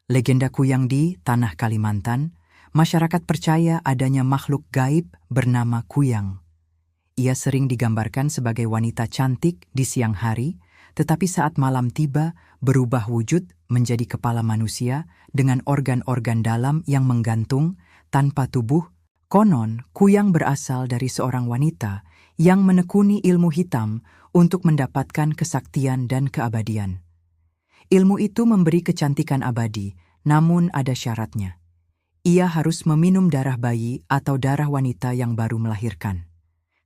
Legenda Kuyang di Tanah Kalimantan, masyarakat percaya adanya makhluk gaib bernama Kuyang. Ia sering digambarkan sebagai wanita cantik di siang hari, tetapi saat malam tiba berubah wujud menjadi kepala manusia dengan organ-organ dalam yang menggantung tanpa tubuh. Konon, Kuyang berasal dari seorang wanita yang menekuni ilmu hitam untuk mendapatkan kesaktian dan keabadian. Ilmu itu memberi kecantikan abadi, namun ada syaratnya. Ia harus meminum darah bayi atau darah wanita yang baru melahirkan.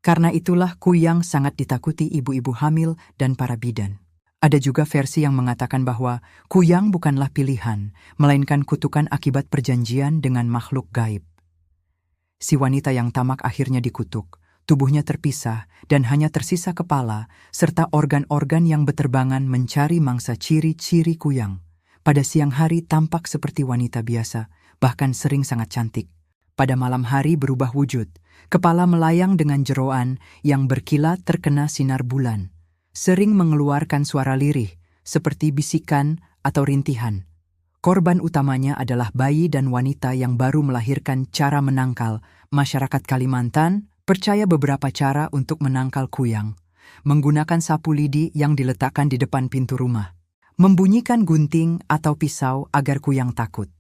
Karena itulah Kuyang sangat ditakuti ibu-ibu hamil dan para bidan. Ada juga versi yang mengatakan bahwa Kuyang bukanlah pilihan, melainkan kutukan akibat perjanjian dengan makhluk gaib. Si wanita yang tamak akhirnya dikutuk. Tubuhnya terpisah dan hanya tersisa kepala serta organ-organ yang beterbangan mencari mangsa. Ciri-ciri Kuyang. Pada siang hari tampak seperti wanita biasa, bahkan sering sangat cantik. Pada malam hari berubah wujud, kepala melayang dengan jeroan yang berkilat terkena sinar bulan. Sering mengeluarkan suara lirih, seperti bisikan atau rintihan. Korban utamanya adalah bayi dan wanita yang baru melahirkan. Cara menangkal. Masyarakat Kalimantan percaya beberapa cara untuk menangkal Kuyang. Menggunakan sapu lidi yang diletakkan di depan pintu rumah. Membunyikan gunting atau pisau agar Kuyang takut.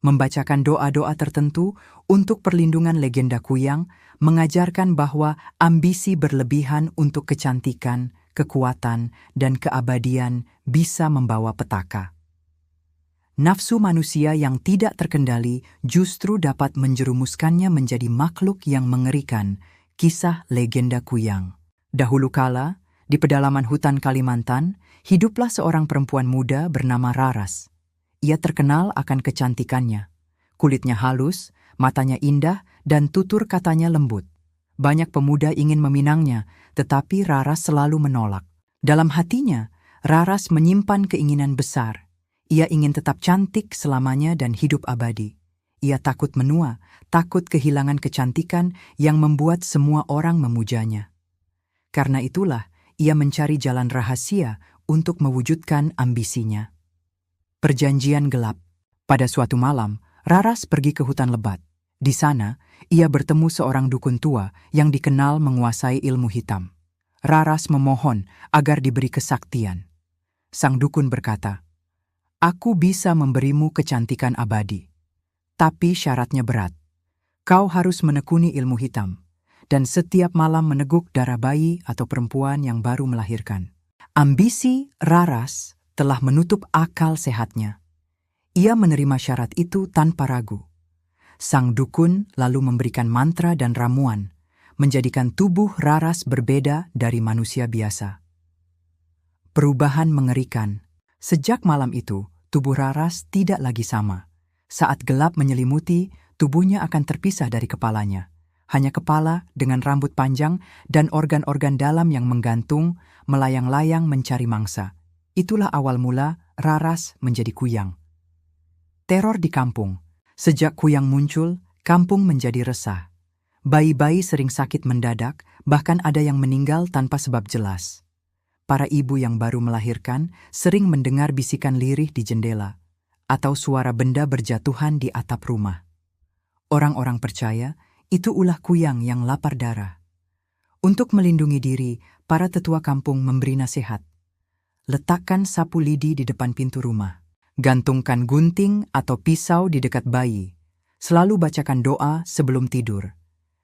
Membacakan doa-doa tertentu untuk perlindungan. Legenda Kuyang mengajarkan bahwa ambisi berlebihan untuk kecantikan, kekuatan, dan keabadian bisa membawa petaka. Nafsu manusia yang tidak terkendali justru dapat menjerumuskannya menjadi makhluk yang mengerikan. Kisah legenda Kuyang. Dahulu kala, di pedalaman hutan Kalimantan, hiduplah seorang perempuan muda bernama Raras. Ia terkenal akan kecantikannya. Kulitnya halus, matanya indah, dan tutur katanya lembut. Banyak pemuda ingin meminangnya, tetapi Raras selalu menolak. Dalam hatinya, Raras menyimpan keinginan besar. Ia ingin tetap cantik selamanya dan hidup abadi. Ia takut menua, takut kehilangan kecantikan yang membuat semua orang memujanya. Karena itulah, ia mencari jalan rahasia untuk mewujudkan ambisinya. Perjanjian gelap. Pada suatu malam, Raras pergi ke hutan lebat. Di sana, ia bertemu seorang dukun tua yang dikenal menguasai ilmu hitam. Raras memohon agar diberi kesaktian. Sang dukun berkata, "Aku bisa memberimu kecantikan abadi. Tapi syaratnya berat. Kau harus menekuni ilmu hitam, dan setiap malam meneguk darah bayi atau perempuan yang baru melahirkan." Ambisi Raras telah menutup akal sehatnya. Ia menerima syarat itu tanpa ragu. Sang dukun lalu memberikan mantra dan ramuan, menjadikan tubuh Raras berbeda dari manusia biasa. Perubahan mengerikan. Sejak malam itu, tubuh Raras tidak lagi sama. Saat gelap menyelimuti, tubuhnya akan terpisah dari kepalanya. Hanya kepala dengan rambut panjang dan organ-organ dalam yang menggantung, melayang-layang mencari mangsa. Itulah awal mula Raras menjadi Kuyang. Teror di kampung. Sejak Kuyang muncul, kampung menjadi resah. Bayi-bayi sering sakit mendadak, bahkan ada yang meninggal tanpa sebab jelas. Para ibu yang baru melahirkan sering mendengar bisikan lirih di jendela atau suara benda berjatuhan di atap rumah. Orang-orang percaya itu ulah Kuyang yang lapar darah. Untuk melindungi diri, para tetua kampung memberi nasihat. Letakkan sapu lidi di depan pintu rumah. Gantungkan gunting atau pisau di dekat bayi. Selalu bacakan doa sebelum tidur.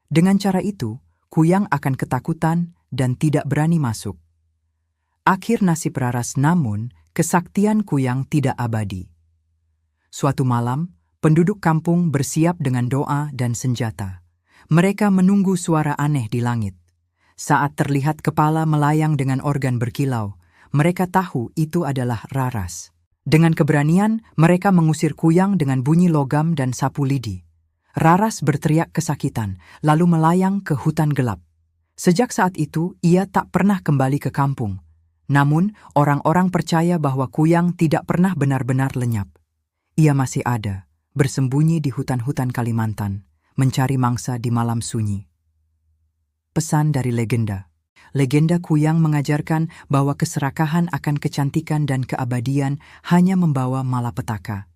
Dengan cara itu, Kuyang akan ketakutan dan tidak berani masuk. Akhir nasib Raras, namun kesaktian Kuyang tidak abadi. Suatu malam, penduduk kampung bersiap dengan doa dan senjata. Mereka menunggu suara aneh di langit. Saat terlihat kepala melayang dengan organ berkilau, mereka tahu itu adalah Raras. Dengan keberanian, mereka mengusir Kuyang dengan bunyi logam dan sapu lidi. Raras berteriak kesakitan, lalu melayang ke hutan gelap. Sejak saat itu, ia tak pernah kembali ke kampung. Namun, orang-orang percaya bahwa Kuyang tidak pernah benar-benar lenyap. Ia masih ada, bersembunyi di hutan-hutan Kalimantan, mencari mangsa di malam sunyi. Pesan dari legenda. Legenda Kuyang mengajarkan bahwa keserakahan akan kecantikan dan keabadian hanya membawa malapetaka.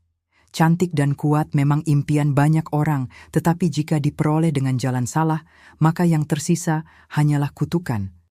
cantik dan kuat memang impian banyak orang, tetapi jika diperoleh dengan jalan salah, maka yang tersisa hanyalah kutukan.